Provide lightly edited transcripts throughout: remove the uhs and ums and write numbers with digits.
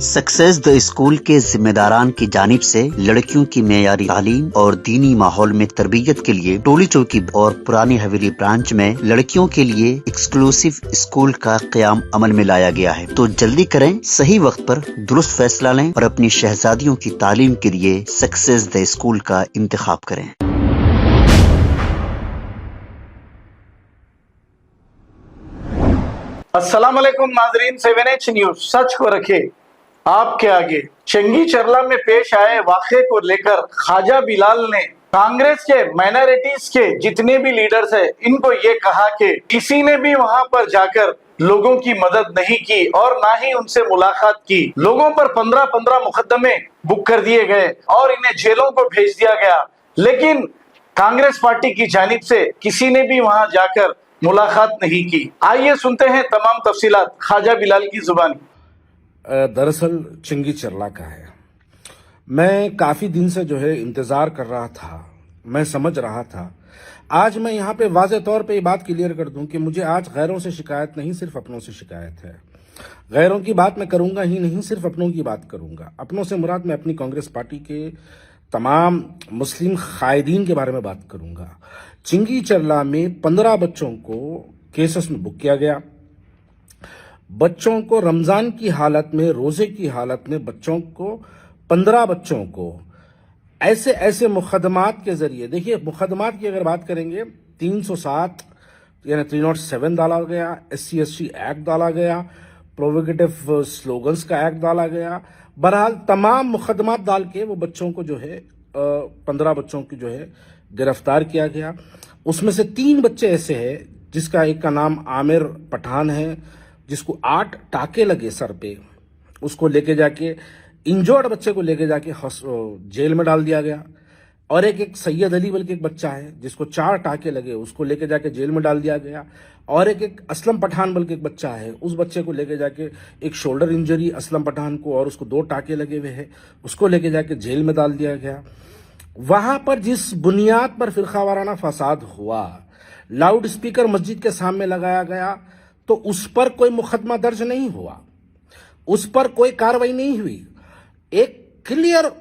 Success the school के जिम्मेदारान की जानिब से लड़कियों की मेयारी तालीम और दीनी माहौल में तरबियत के लिए टोली चौकी और पुरानी हवेली ब्रांच में लड़कियों के लिए एक्सक्लूसिव स्कूल का क़याम अमल में लाया गया है। तो जल्दी करें, सही वक्त पर दुरुस्त फैसला लें और अपनी शहजादियों की तालीम के लिए सक्सेस द स्कूल का इंतखाब करें। अस्सलाम वालेकुम नाजरीन, 7H न्यूज सच को रखे आपके आगे। चंगी चरला में पेश आए वाक़े को लेकर ख्वाजा बिलाल ने कांग्रेस के माइनॉरिटीज के जितने भी लीडर्स हैं इनको ये कहा कि किसी ने भी वहां पर जाकर लोगों की मदद नहीं की और ना ही उनसे मुलाकात की। लोगों पर 15-15 मुकदमे बुक कर दिए गए और इन्हें जेलों को भेज दिया गया, लेकिन कांग्रेस पार्टी की जानिब से किसी ने भी वहां जाकर मुलाकात नहीं की। आइए सुनते हैं तमाम तफसीलात ख्वाजा बिलाल की जुबानी। दरअसल चिंगी चरला का है। मैं काफी दिन से जो है इंतजार कर रहा था, मैं समझ रहा था। आज मैं यहाँ पे वाज़े तौर पे ये बात क्लियर कर दूं कि मुझे आज गैरों से शिकायत नहीं, सिर्फ अपनों से शिकायत है। गैरों की बात मैं करूंगा ही नहीं, सिर्फ अपनों की बात करूंगा। अपनों से मुराद मैं अपनी कांग्रेस पार्टी के तमाम मुस्लिम कायदीन के बारे में बात करूंगा। चिंगी चरला में 15 बच्चों को केसेस में बुक किया गया। बच्चों को रमजान की हालत में, रोजे की हालत में बच्चों को 15 बच्चों को ऐसे ऐसे मुकदमात के जरिए, देखिए मुकदमात की अगर बात करेंगे 307 यानी 307 डाला गया, SC/ST एक्ट डाला गया, प्रोवोकेटिव स्लोगन्स का एक्ट डाला गया। बहरहाल तमाम मुकदमात डाल के वो बच्चों को जो है 15 बच्चों की जो है गिरफ्तार किया गया। उसमें से 3 बच्चे ऐसे हैं जिसका एक का नाम आमिर पठान है, जिसको 8 टाके लगे सर पे। उसको लेके जाके इंजर्ड बच्चे को लेके जाके जेल में डाल दिया गया। और एक सैयद अली बल्कि एक बच्चा है जिसको 4 टाके लगे, उसको लेके जाके जेल में डाल दिया गया। और एक असलम पठान बल्कि एक बच्चा है, उस बच्चे को लेके जाके एक शोल्डर इंजरी असलम पठान को, और उसको 2 टाके लगे हुए हैं, उसको लेके जाके जेल में डाल दिया गया। वहां पर जिस बुनियाद पर फिरकावाराना फसाद हुआ, लाउड स्पीकर मस्जिद के सामने लगाया गया, तो उस पर कोई मुकदमा दर्ज नहीं हुआ, उस पर कोई कार्रवाई नहीं हुई। एक क्लियर,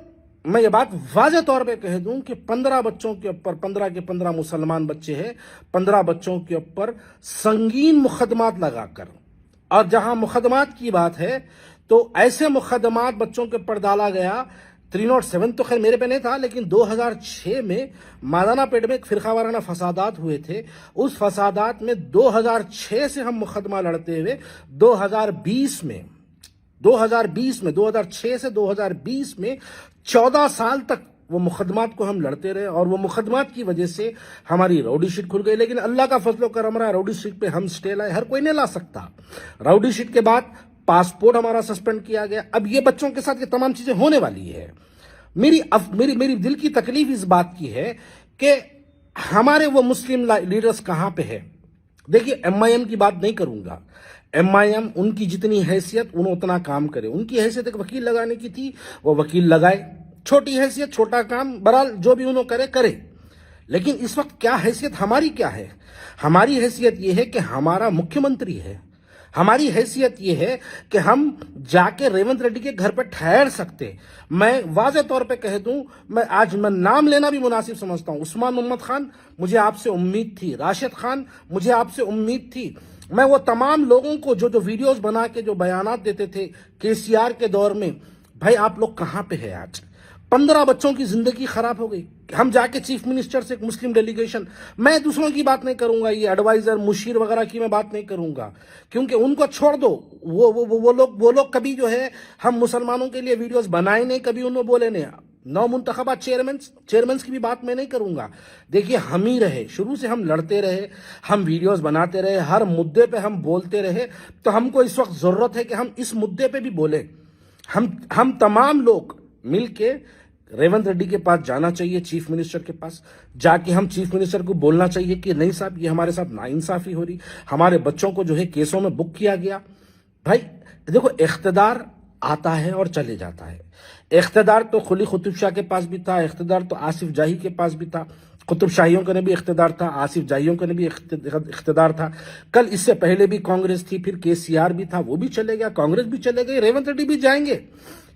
मैं ये बात वाज़े तौर पे कह दूं कि 15 बच्चों के ऊपर, 15 के 15 मुसलमान बच्चे हैं, 15 बच्चों के ऊपर संगीन मुकदमात लगाकर, और जहां मुकदमात की बात है तो ऐसे मुकदमात बच्चों के ऊपर डाला गया। 307 तो खैर मेरे पे नहीं था, लेकिन 2006 में मादाना पेट में एक फिरकावाराना फसादात हुए थे। उस फसादात में 2006 से हम मुकदमा लड़ते हुए 2020 में 2006 से 2020 में 14 साल तक वो मुकदमात को हम लड़ते रहे, और वो मुकदमात की वजह से हमारी राउडी शीट खुल गई। लेकिन अल्लाह का फजलो करम रहा, राउडी शीट पे हम स्टे लाए, हर कोई नहीं ला सकता। राउडी शीट के बाद पासपोर्ट हमारा सस्पेंड किया गया। अब ये बच्चों के साथ ये तमाम चीजें होने वाली है। मेरी दिल की तकलीफ इस बात की है कि हमारे वो मुस्लिम लीडर्स कहां पे है। देखिए MIM की बात नहीं करूंगा, MIM उनकी जितनी हैसियत उन्होंने उतना काम करे। उनकी हैसियत एक वकील लगाने की थी, वो वकील लगाए। छोटी हैसियत, छोटा काम, बहरहाल जो भी उन्होंने करे। लेकिन इस वक्त क्या हैसियत हमारी क्या है? हमारी हैसियत यह है कि हमारा मुख्यमंत्री है। हमारी हैसियत यह है कि हम जाके रेवंत रेड्डी के घर पर ठहर सकते। मैं वाज़े तौर पे कह दूं, मैं नाम लेना भी मुनासिब समझता हूं। उस्मान मोहम्मद खान, मुझे आपसे उम्मीद थी। राशिद खान, मुझे आपसे उम्मीद थी। मैं वो तमाम लोगों को जो वीडियोस बना के जो बयानात देते थे KCR के दौर में, भाई आप लोग कहां पे है आज? 15 बच्चों की जिंदगी खराब हो गई। हम जाके चीफ मिनिस्टर से, एक मुस्लिम डेलीगेशन, मैं दूसरों की बात नहीं करूंगा, ये एडवाइजर मुशीर वगैरह की मैं बात नहीं करूंगा, क्योंकि उनको छोड़ दो। वो लोग कभी जो है हम मुसलमानों के लिए वीडियोस बनाए नहीं, कभी उन्होंने बोले नहीं। नौ मुंतखबा चेयरमैन की भी बात मैं नहीं करूंगा। देखिए हम ही रहे, शुरू से हम लड़ते रहे, हम वीडियोस बनाते रहे, हर मुद्दे पे हम बोलते रहे। तो हमको इस वक्त जरूरत है कि हम इस मुद्दे पे भी बोले। हम तमाम लोग मिलके रेवंत रेड्डी के पास जाना चाहिए, चीफ मिनिस्टर के पास जाके हम चीफ मिनिस्टर को बोलना चाहिए कि नहीं साहब, ये हमारे साथ नाइंसाफी हो रही, हमारे बच्चों को जो है केसों में बुक किया गया। भाई देखो, इख्तिदार आता है और चले जाता है। इख्तिदार तो खुली कुतुब शाह के पास भी था, इख्तिदार तो आसिफ जाही के पास भी था, कुतुब शाहियों का भी इख्तिदार था, आसिफ जाहियों का भी इख्तिदार था। कल इससे पहले भी कांग्रेस थी, फिर केसीआर भी था, वो भी चले गया, कांग्रेस भी चले गई, रेवंत रेड्डी भी जाएंगे।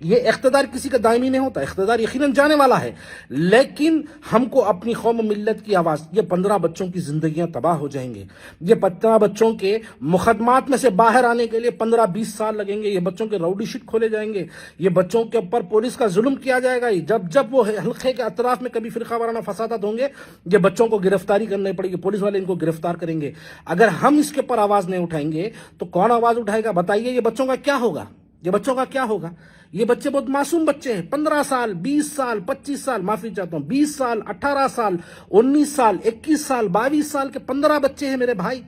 ये इख्तिदार किसी का दायमी नहीं होता, इख्तिदार यकीनन जाने वाला है, लेकिन हमको अपनी कौम मिल्लत की आवाज, ये 15 बच्चों की जिंदगियां तबाह हो जाएंगे, ये 15 बच्चों के मुकदमात में से बाहर आने के लिए 15-20 साल लगेंगे, ये बच्चों के राउडी शीट खोले जाएंगे, ये बच्चों के ऊपर पुलिस का जुल्म किया जाएगा। जब जब वो हल्के के अतराफ में कभी फिरका वाराना फसादात होंगे, ये बच्चों को गिरफ्तारी करनी पड़ेगी, पुलिस वाले इनको गिरफ्तार करेंगे। अगर हम इसके ऊपर आवाज नहीं उठाएंगे तो कौन आवाज उठाएगा? बताइए, ये बच्चों का क्या होगा? ये बच्चों का क्या होगा? ये बच्चे बहुत मासूम बच्चे हैं, 15 साल, 20 साल, 25 साल, माफी चाहता हूं, 20 साल, 18 साल, 19 साल, 21 साल, 22 साल के 15 बच्चे हैं मेरे भाई।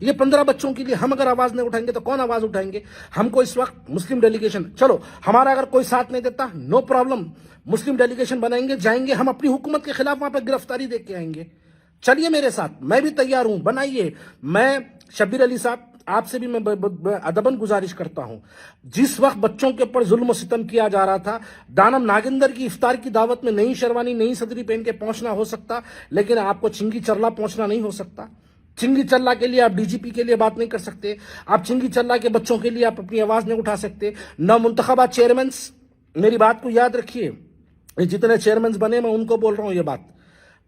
ये 15 बच्चों के लिए हम अगर आवाज नहीं उठाएंगे तो कौन आवाज उठाएंगे? हमको इस वक्त मुस्लिम डेलीगेशन, चलो हमारा अगर कोई साथ नहीं देता, नो प्रॉब्लम, मुस्लिम डेलीगेशन बनाएंगे, जाएंगे, हम अपनी हुकूमत के खिलाफ वहां पर गिरफ्तारी दे के आएंगे। चलिए मेरे साथ, मैं भी तैयार हूं, बनाइए। मैं शब्बीर अली साहब, आपसे भी मैं अदबन गुजारिश करता हूं, जिस वक्त बच्चों के ऊपर जुल्म और सितम किया जा रहा था, दानम नागेंद्र की इफ्तार की दावत में नई शेरवानी, नई सदरी पहन के पहुंचना हो सकता, लेकिन आपको चिंगी चरला पहुंचना नहीं हो सकता। चिंगी चल्ला के लिए आप डीजीपी के लिए बात नहीं कर सकते, आप चिंगी चल्ला के बच्चों के लिए आप अपनी आवाज नहीं उठा सकते। न मुंतखबा चेयरमैन, मेरी बात को याद रखिए, जितने चेयरमैन बने, मैं उनको बोल रहा हूं ये बात,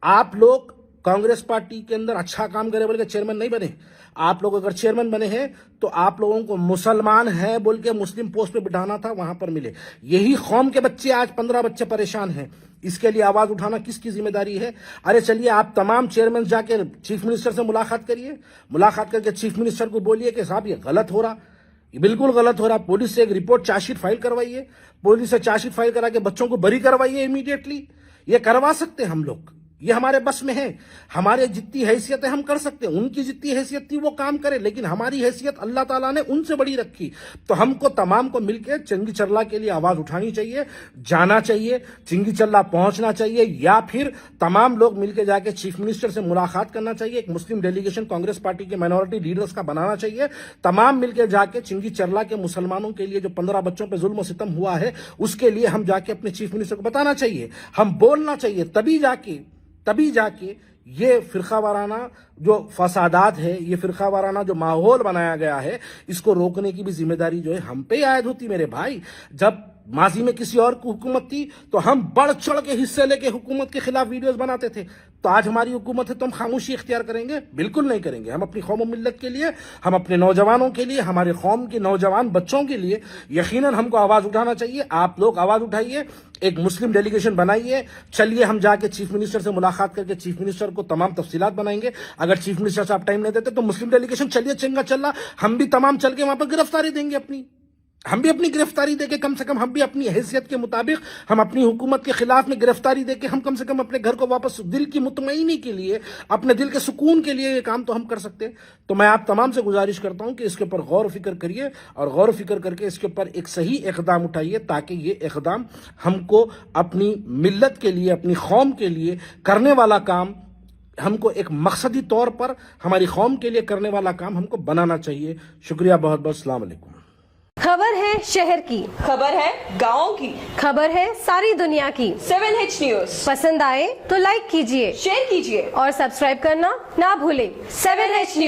आप लोग कांग्रेस पार्टी के अंदर अच्छा काम करे बोल के चेयरमैन नहीं बने। आप लोग अगर चेयरमैन बने हैं तो आप लोगों को मुसलमान है बोल के मुस्लिम पोस्ट पे बिठाना था, वहां पर मिले। यही कौम के बच्चे, आज 15 बच्चे परेशान हैं, इसके लिए आवाज उठाना किसकी जिम्मेदारी है? अरे चलिए, आप तमाम चेयरमैन जाके चीफ मिनिस्टर से मुलाकात करिए, मुलाकात करके चीफ मिनिस्टर को बोलिए कि साहब ये गलत हो रहा, ये बिल्कुल गलत हो रहा। पुलिस से एक रिपोर्ट, चार्जशीट फाइल करवाइए, पुलिस से चार्जशीट फाइल करा के बच्चों को बरी करवाइए इमीडिएटली। ये करवा सकते हैं हम लोग, ये हमारे बस में है, हमारे जितनी हैसियत है हम कर सकते हैं। उनकी जितनी हैसियत थी वो काम करे, लेकिन हमारी हैसियत अल्लाह ताला ने उनसे बड़ी रखी। तो हमको तमाम को मिलकर चिंगी चल्ला के लिए आवाज उठानी चाहिए, जाना चाहिए, चिंगी चल्ला पहुंचना चाहिए, या फिर तमाम लोग मिलकर जाके चीफ मिनिस्टर से मुलाकात करना चाहिए। एक मुस्लिम डेलीगेशन कांग्रेस पार्टी के माइनॉरिटी लीडर्स का बनाना चाहिए, तमाम मिलकर जाके चिंगी चल्ला के मुसलमानों के लिए जो 15 बच्चों पर जुल्म सितम हुआ है, उसके लिए हम जाके अपने चीफ मिनिस्टर को बताना चाहिए, हम बोलना चाहिए। तभी जाके ये फिरका वाराना जो फसादात है, ये फिरका वाराना जो माहौल बनाया गया है, इसको रोकने की भी जिम्मेदारी जो है हम पे आयद होती मेरे भाई। जब माजी में किसी और की हुकूमत थी तो हम बढ़ चढ़ के हिस्से लेके हुकूमत के खिलाफ वीडियोस बनाते थे, तो आज हमारी हुकूमत है तो हम खामोशी इख्तियार करेंगे? बिल्कुल नहीं करेंगे। हम अपनी कौम मिल्लत के लिए, हम अपने नौजवानों के लिए, हमारे कौम के नौजवान बच्चों के लिए यकीनन हमको आवाज उठाना चाहिए। आप लोग आवाज उठाइए, एक मुस्लिम डेलीगेशन बनाइए, चलिए हम जाके चीफ मिनिस्टर से मुलाकात करके चीफ मिनिस्टर को तमाम तफसीलात बनाएंगे। अगर चीफ मिनिस्टर साहब टाइम नहीं देते तो मुस्लिम डेलीगेशन चलिए, चिंगा चल्ला, हम भी तमाम चल के वहां पर गिरफ्तारी देंगे अपनी, हम भी अपनी गिरफ्तारी देके कम से कम, हम भी अपनी हैसियत के मुताबिक, हम अपनी हुकूमत के खिलाफ में गिरफ्तारी देके हम कम से कम अपने घर को वापस, दिल की मुतमईनी के लिए, अपने दिल के सुकून के लिए ये काम तो हम कर सकते हैं। तो मैं आप तमाम से गुजारिश करता हूं कि इसके ऊपर गौर फिक्र करिए, और गौर फिक्र करके इसके ऊपर एक सही इकदाम उठाइए, ताकि ये इकदाम हमको अपनी मिल्लत के लिए, अपनी कौम के लिए करने वाला काम, हमको एक मकसदी तौर पर हमारी कौम के लिए करने वाला काम हमको बनाना चाहिए। शुक्रिया बहुत बहुत। अस्सलाम वालेकुम। खबर है शहर की, खबर है गाँव की, खबर है सारी दुनिया की। 7H न्यूज पसंद आए तो लाइक कीजिए, शेयर कीजिए और सब्सक्राइब करना ना भूलें। 7H news.